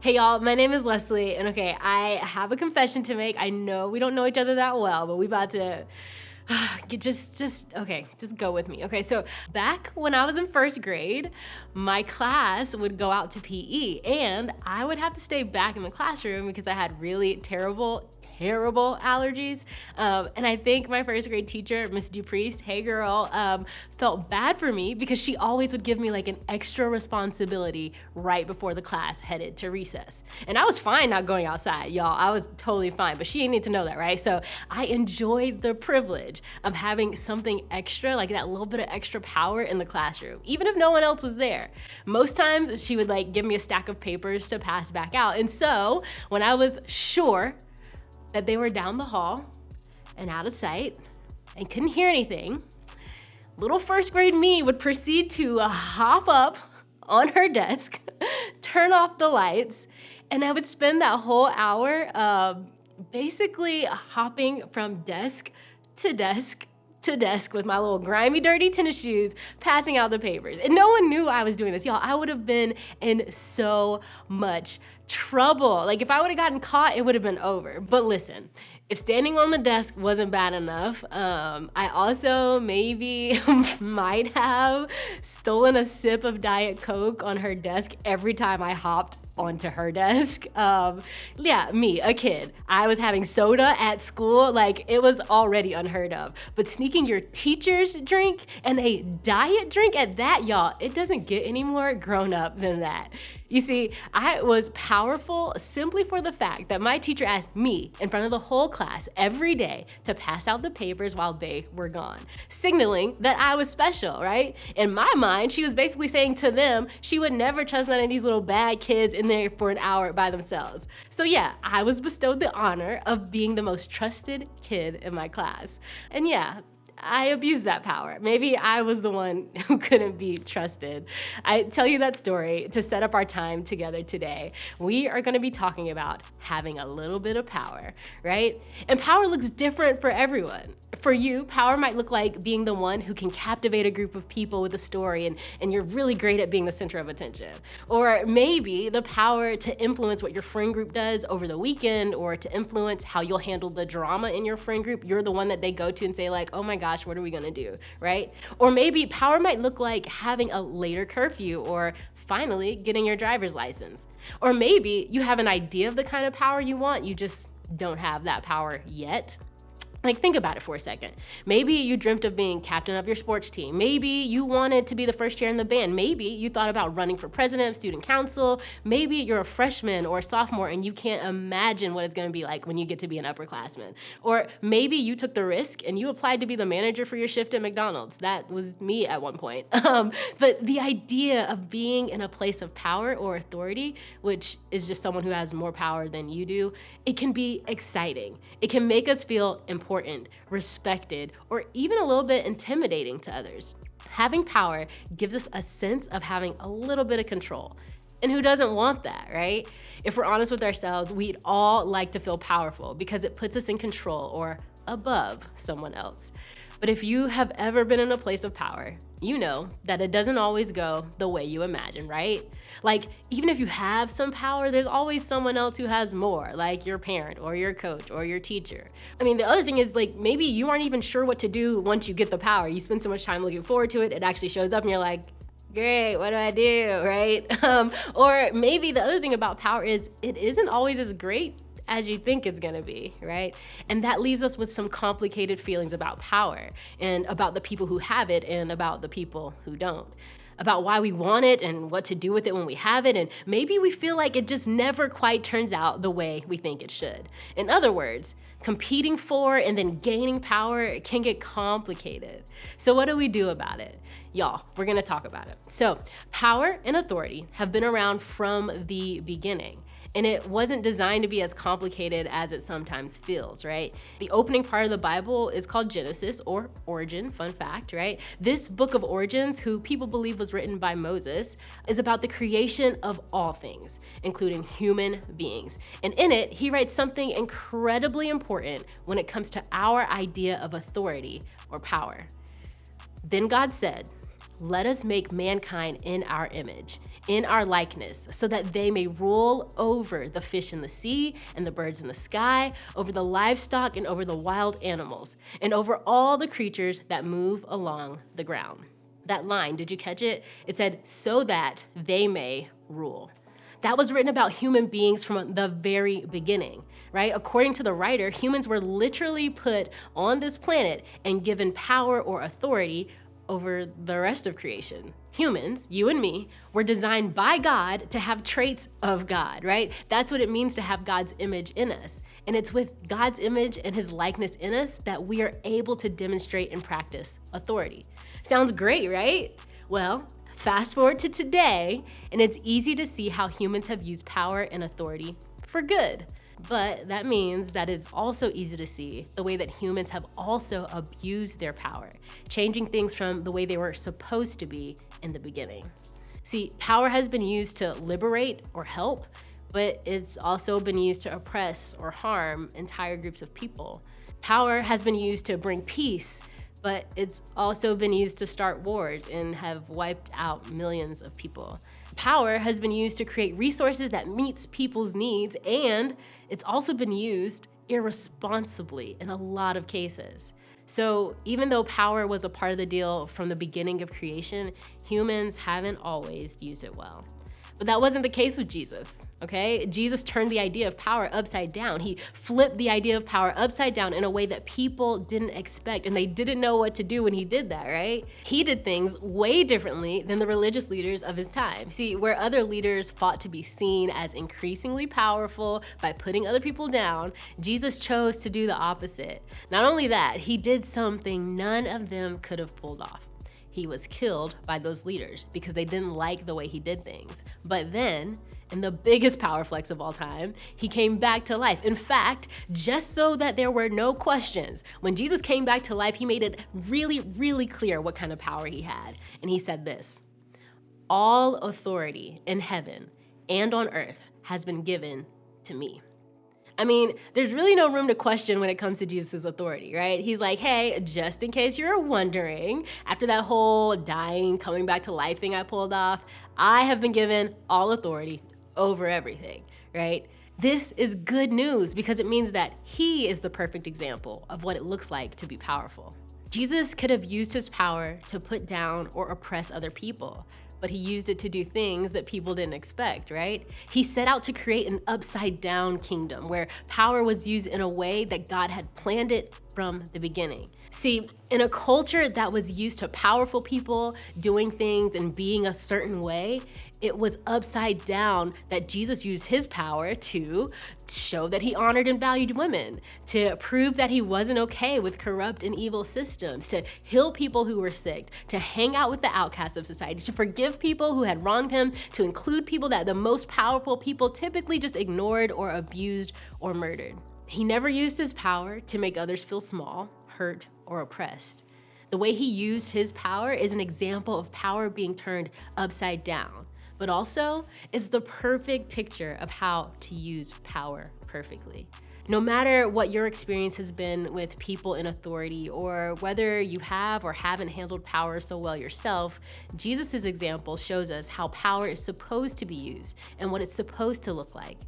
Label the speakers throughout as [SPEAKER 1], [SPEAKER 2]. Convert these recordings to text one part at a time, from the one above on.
[SPEAKER 1] Hey y'all, my name is Leslie, and okay, I have a confession to make. I know we don't know each other that well, but we about to just go with me. Okay, so back when I was in first grade, my class would go out to PE, and I would have to stay back in the classroom because I had really terrible allergies. And I think my first grade teacher, Miss Dupriest, hey girl, felt bad for me because she always would give me like an extra responsibility right before the class headed to recess. And I was fine not going outside, y'all. I was totally fine, but she didn't need to know that, right? So I enjoyed the privilege of having something extra, like that little bit of extra power in the classroom, even if no one else was there. Most times she would like give me a stack of papers to pass back out. And so when I was sure that they were down the hall and out of sight and couldn't hear anything, little first grade me would proceed to hop up on her desk, turn off the lights, and I would spend that whole hour basically hopping from desk to desk to desk with my little grimy, dirty tennis shoes, passing out the papers. And no one knew I was doing this. Y'all, I would have been in so much trouble. Like if I would have gotten caught, it would have been over. But listen, if standing on the desk wasn't bad enough, I also maybe might have stolen a sip of Diet Coke on her desk every time I hopped onto her desk. Yeah, me, a kid. I was having soda at school, like it was already unheard of. But sneaking your teacher's drink and a diet drink at that, y'all, it doesn't get any more grown up than that. You see, I was powerful simply for the fact that my teacher asked me in front of the whole class every day to pass out the papers while they were gone, signaling that I was special, right? In my mind, she was basically saying to them, she would never trust none of these little bad kids in there for an hour by themselves. So yeah, I was bestowed the honor of being the most trusted kid in my class. And yeah, I abused that power. Maybe I was the one who couldn't be trusted. I tell you that story to set up our time together today. We are going to be talking about having a little bit of power, right? And power looks different for everyone. For you, power might look like being the one who can captivate a group of people with a story and you're really great at being the center of attention. Or maybe the power to influence what your friend group does over the weekend or to influence how you'll handle the drama in your friend group. You're the one that they go to and say like, oh my gosh, what are we gonna do, right? Or maybe power might look like having a later curfew or finally getting your driver's license. Or maybe you have an idea of the kind of power you want, you just don't have that power yet. Like, think about it for a second. Maybe you dreamt of being captain of your sports team. Maybe you wanted to be the first chair in the band. Maybe you thought about running for president of student council. Maybe you're a freshman or a sophomore and you can't imagine what it's gonna be like when you get to be an upperclassman. Or maybe you took the risk and you applied to be the manager for your shift at McDonald's. That was me at one point. But the idea of being in a place of power or authority, which is just someone who has more power than you do, it can be exciting. It can make us feel important, respected, or even a little bit intimidating to others. Having power gives us a sense of having a little bit of control. And who doesn't want that, right? If we're honest with ourselves, we'd all like to feel powerful because it puts us in control or above someone else. But if you have ever been in a place of power, you know that it doesn't always go the way you imagine, right? Like, even if you have some power, there's always someone else who has more, like your parent or your coach or your teacher. I mean, the other thing is like, maybe you aren't even sure what to do once you get the power. You spend so much time looking forward to it, it actually shows up and you're like, great, what do I do, right? Or maybe the other thing about power is it isn't always as great as you think it's gonna be, right? And that leaves us with some complicated feelings about power and about the people who have it and about the people who don't. About why we want it and what to do with it when we have it, and maybe we feel like it just never quite turns out the way we think it should. In other words, competing for and then gaining power can get complicated. So what do we do about it? Y'all, we're gonna talk about it. So power and authority have been around from the beginning. And it wasn't designed to be as complicated as it sometimes feels, right? The opening part of the Bible is called Genesis, or Origin, fun fact, right? This book of origins, who people believe was written by Moses, is about the creation of all things, including human beings. And in it, he writes something incredibly important when it comes to our idea of authority or power. Then God said, Let us make mankind in our image, in our likeness, so that they may rule over the fish in the sea and the birds in the sky, over the livestock and over the wild animals, and over all the creatures that move along the ground. That line, did you catch it? It said, so that they may rule. That was written about human beings from the very beginning, right? According to the writer, humans were literally put on this planet and given power or authority over the rest of creation. Humans, you and me, were designed by God to have traits of God, right? That's what it means to have God's image in us. And it's with God's image and his likeness in us that we are able to demonstrate and practice authority. Sounds great, right? Well, fast forward to today, and it's easy to see how humans have used power and authority for good. But that means that it's also easy to see the way that humans have also abused their power, changing things from the way they were supposed to be in the beginning. See, power has been used to liberate or help, but it's also been used to oppress or harm entire groups of people. Power has been used to bring peace, but it's also been used to start wars and have wiped out millions of people. Power has been used to create resources that meets people's needs, and it's also been used irresponsibly in a lot of cases. So even though power was a part of the deal from the beginning of creation, humans haven't always used it well. But that wasn't the case with Jesus, okay? Jesus turned the idea of power upside down. He flipped the idea of power upside down in a way that people didn't expect, and they didn't know what to do when he did that, right? He did things way differently than the religious leaders of his time. See, where other leaders fought to be seen as increasingly powerful by putting other people down, Jesus chose to do the opposite. Not only that, he did something none of them could have pulled off. He was killed by those leaders because they didn't like the way he did things. But then, in the biggest power flex of all time, he came back to life. In fact, just so that there were no questions, when Jesus came back to life, he made it really, really clear what kind of power he had. And he said this, all authority in heaven and on earth has been given to me. I mean, there's really no room to question when it comes to Jesus' authority, right? He's like, hey, just in case you're wondering, after that whole dying, coming back to life thing I pulled off, I have been given all authority over everything, right? This is good news because it means that he is the perfect example of what it looks like to be powerful. Jesus could have used his power to put down or oppress other people, but he used it to do things that people didn't expect, right? He set out to create an upside down kingdom where power was used in a way that God had planned it from the beginning. See, in a culture that was used to powerful people doing things and being a certain way, it was upside down that Jesus used his power to show that he honored and valued women, to prove that he wasn't okay with corrupt and evil systems, to heal people who were sick, to hang out with the outcasts of society, to forgive people who had wronged him, to include people that the most powerful people typically just ignored or abused or murdered. He never used his power to make others feel small, hurt, or oppressed. The way he used his power is an example of power being turned upside down, but also it's the perfect picture of how to use power perfectly. No matter what your experience has been with people in authority, or whether you have or haven't handled power so well yourself, Jesus' example shows us how power is supposed to be used and what it's supposed to look like.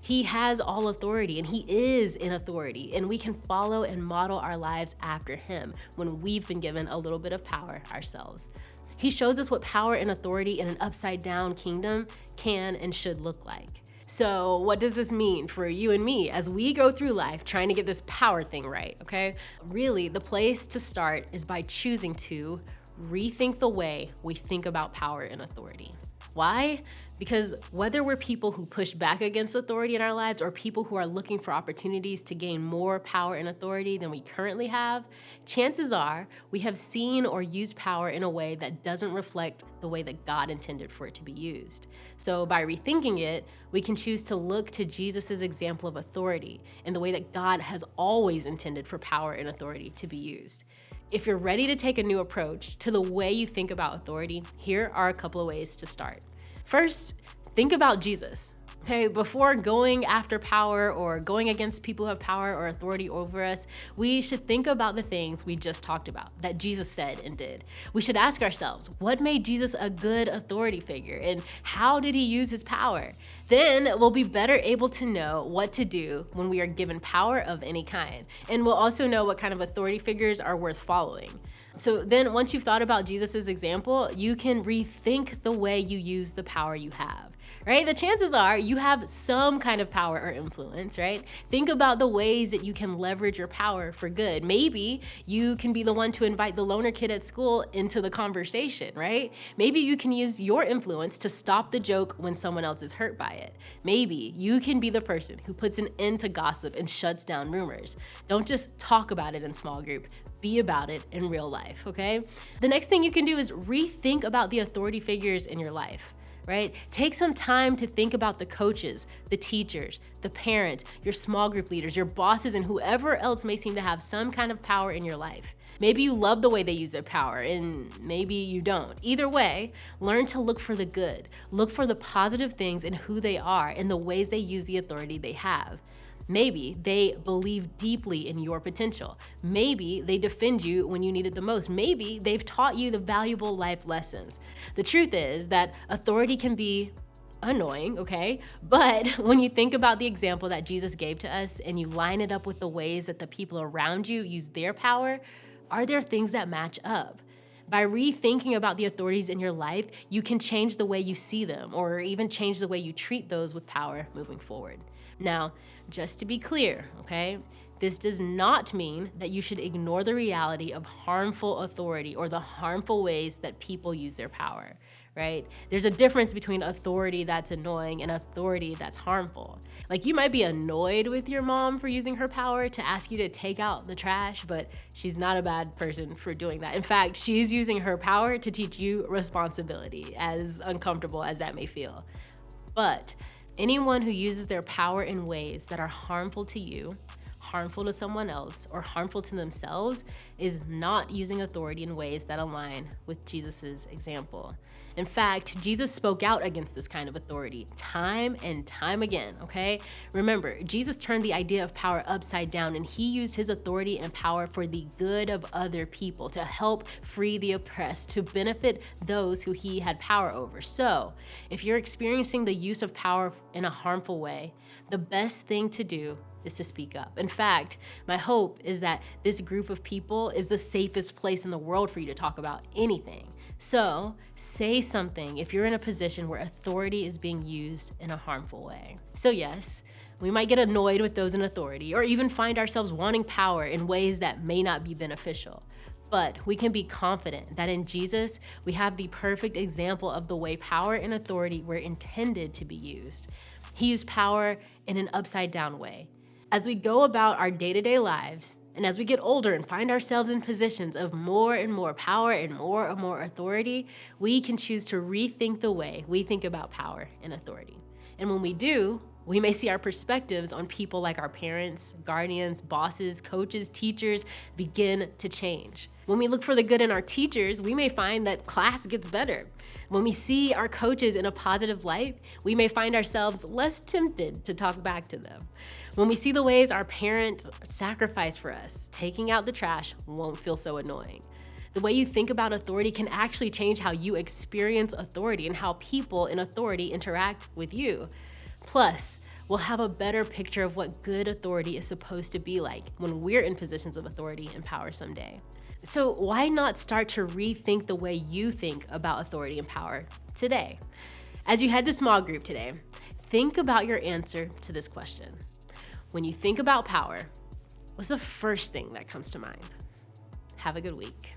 [SPEAKER 1] He has all authority and he is in authority, and we can follow and model our lives after him when we've been given a little bit of power ourselves. He shows us what power and authority in an upside down kingdom can and should look like. So what does this mean for you and me as we go through life trying to get this power thing right, okay? Really, the place to start is by choosing to rethink the way we think about power and authority. Why? Because whether we're people who push back against authority in our lives or people who are looking for opportunities to gain more power and authority than we currently have, chances are we have seen or used power in a way that doesn't reflect the way that God intended for it to be used. So by rethinking it, we can choose to look to Jesus' example of authority in the way that God has always intended for power and authority to be used. If you're ready to take a new approach to the way you think about authority, here are a couple of ways to start. First, think about Jesus. Okay, before going after power or going against people who have power or authority over us, we should think about the things we just talked about that Jesus said and did. We should ask ourselves, what made Jesus a good authority figure and how did he use his power? Then we'll be better able to know what to do when we are given power of any kind. And we'll also know what kind of authority figures are worth following. So then once you've thought about Jesus's example, you can rethink the way you use the power you have, right? The chances are you have some kind of power or influence, right? Think about the ways that you can leverage your power for good. Maybe you can be the one to invite the loner kid at school into the conversation, right? Maybe you can use your influence to stop the joke when someone else is hurt by it. Maybe you can be the person who puts an end to gossip and shuts down rumors. Don't just talk about it in small group. Be about it in real life, okay? The next thing you can do is rethink about the authority figures in your life, right? Take some time to think about the coaches, the teachers, the parents, your small group leaders, your bosses, and whoever else may seem to have some kind of power in your life. Maybe you love the way they use their power, and maybe you don't. Either way, learn to look for the good. Look for the positive things in who they are and the ways they use the authority they have. Maybe they believe deeply in your potential. Maybe they defend you when you need it the most. Maybe they've taught you the valuable life lessons. The truth is that authority can be annoying, okay? But when you think about the example that Jesus gave to us and you line it up with the ways that the people around you use their power, are there things that match up? By rethinking about the authorities in your life, you can change the way you see them or even change the way you treat those with power moving forward. Now, just to be clear, okay, this does not mean that you should ignore the reality of harmful authority or the harmful ways that people use their power, right? There's a difference between authority that's annoying and authority that's harmful. Like, you might be annoyed with your mom for using her power to ask you to take out the trash, but she's not a bad person for doing that. In fact, she's using her power to teach you responsibility, as uncomfortable as that may feel. But anyone who uses their power in ways that are harmful to you, harmful to someone else, or harmful to themselves is not using authority in ways that align with Jesus's example. In fact, Jesus spoke out against this kind of authority time and time again, okay? Remember, Jesus turned the idea of power upside down and he used his authority and power for the good of other people, to help free the oppressed, to benefit those who he had power over. So, if you're experiencing the use of power in a harmful way, the best thing to do is to speak up. In fact, my hope is that this group of people is the safest place in the world for you to talk about anything. So say something if you're in a position where authority is being used in a harmful way. So yes, we might get annoyed with those in authority or even find ourselves wanting power in ways that may not be beneficial. But we can be confident that in Jesus, we have the perfect example of the way power and authority were intended to be used. He used power in an upside down way. As we go about our day-to-day lives, and as we get older and find ourselves in positions of more and more power and more authority, we can choose to rethink the way we think about power and authority. And when we do, we may see our perspectives on people like our parents, guardians, bosses, coaches, teachers begin to change. When we look for the good in our teachers, we may find that class gets better. When we see our coaches in a positive light, we may find ourselves less tempted to talk back to them. When we see the ways our parents sacrifice for us, taking out the trash won't feel so annoying. The way you think about authority can actually change how you experience authority and how people in authority interact with you. Plus, we'll have a better picture of what good authority is supposed to be like when we're in positions of authority and power someday. So why not start to rethink the way you think about authority and power today? As you head to small group today, think about your answer to this question. When you think about power, what's the first thing that comes to mind? Have a good week.